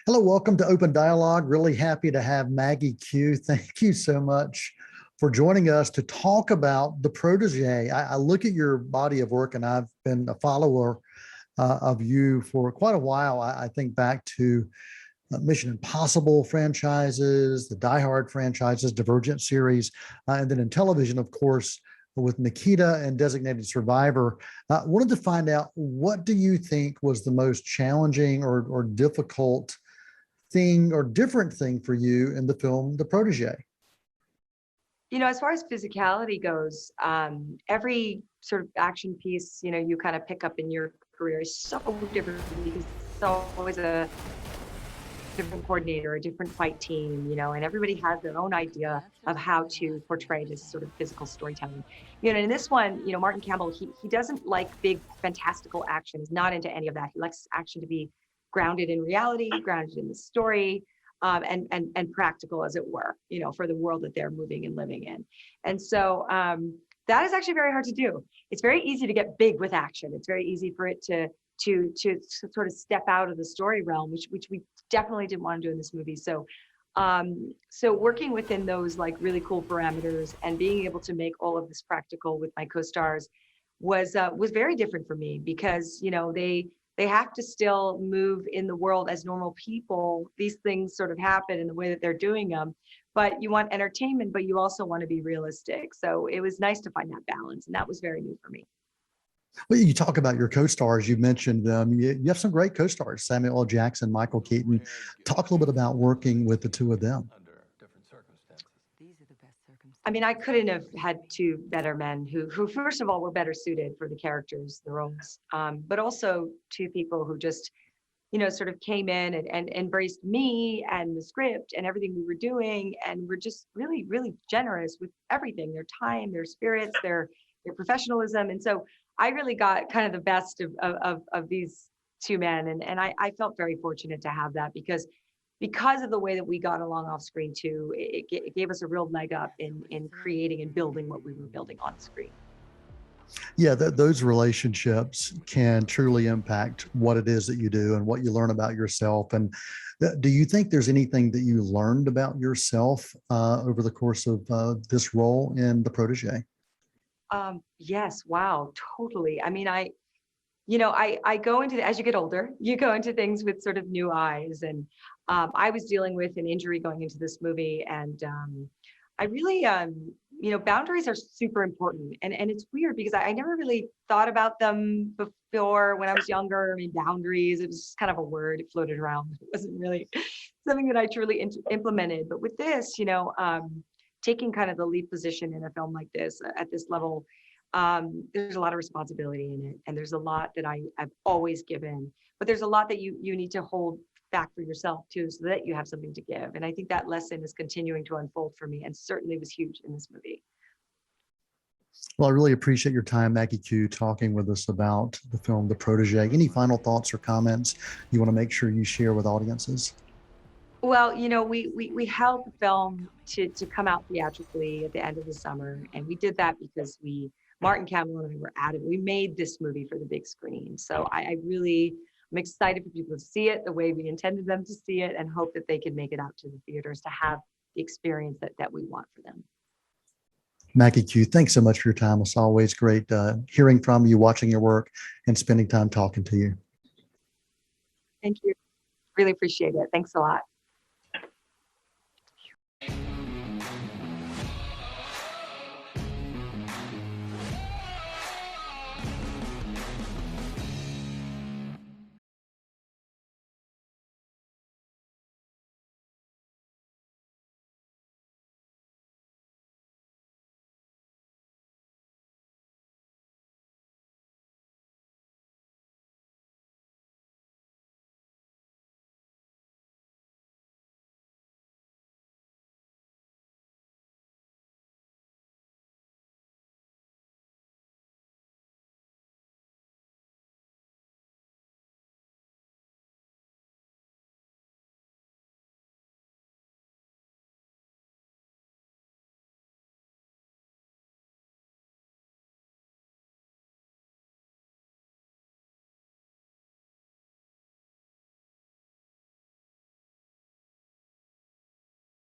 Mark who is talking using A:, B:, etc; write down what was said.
A: Hello, welcome to Open Dialogue. Really happy to have Maggie Q. Thank you so much for joining us to talk about the Protege. I look at your body of work, and I've been a follower of you for quite a while. I think back to Mission Impossible franchises, the Die Hard franchises, Divergent series, and then in television, of course, with NIkita and Designated Survivor. Wanted to find out, what do you think was the most challenging or difficult thing or different thing for you in the film The Protege?
B: As far as physicality goes, every sort of action piece, you kind of pick up in your career is so different because it's always a different coordinator, a different fight team, and everybody has their own idea of how to portray this sort of physical storytelling. In this one, Martin Campbell, he doesn't like big fantastical action. He's not into any of that. He likes action to be grounded in reality, grounded in the story, and practical, as it were, for the world that they're moving and living in. And so that is actually very hard to do. It's very easy to get big with action. It's very easy for it to sort of step out of the story realm, which we definitely didn't want to do in this movie. So working within those like really cool parameters and being able to make all of this practical with my co-stars was very different for me, because they have to still move in the world as normal people. These things sort of happen in the way that they're doing them, but you want entertainment, but you also want to be realistic. So it was nice to find that balance, and that was very new for me.
A: Well, you talk about your co-stars. You mentioned them. You have some great co-stars: Samuel L. Jackson, Michael Keaton. Talk a little bit about working with the two of them.
B: I mean, I couldn't have had two better men who first of all were better suited for the characters, the roles, but also two people who just, sort of came in and embraced me and the script and everything we were doing, and were just really, really generous with everything: their time, their spirits, their professionalism. And so I really got kind of the best of these two men, and I felt very fortunate to have that, because of the way that we got along off screen too. It gave us a real leg up in creating and building what we were building on screen.
A: Yeah, those relationships can truly impact what it is that you do and what you learn about yourself. And do you think there's anything that you learned about yourself over the course of this role in The Protege?
B: Yes, wow, totally. I mean, I go into as you get older, you go into things with sort of new eyes. And I was dealing with an injury going into this movie, and I really, boundaries are super important. And it's weird because I never really thought about them before when I was younger. I mean, boundaries, it was just kind of a word, it floated around. It wasn't really something that I truly implemented. But with this, taking kind of the lead position in a film like this at this level, there's a lot of responsibility in it, and there's a lot that I've always given, but there's a lot that you need to hold back for yourself too, so that you have something to give. And I think that lesson is continuing to unfold for me, and certainly was huge in this movie.
A: Well, I really appreciate your time, Maggie Q, talking with us about the film The Protege. Any final thoughts or comments you want to make sure you share with audiences?
B: Well, we held the film to come out theatrically at the end of the summer, and we did that because Martin Campbell and I were at it. We made this movie for the big screen. So I'm excited for people to see it the way we intended them to see it, and hope that they can make it out to the theaters to have the experience that we want for them.
A: Maggie Q, thanks so much for your time. It's always great hearing from you, watching your work, and spending time talking to you.
B: Thank you. Really appreciate it. Thanks a lot.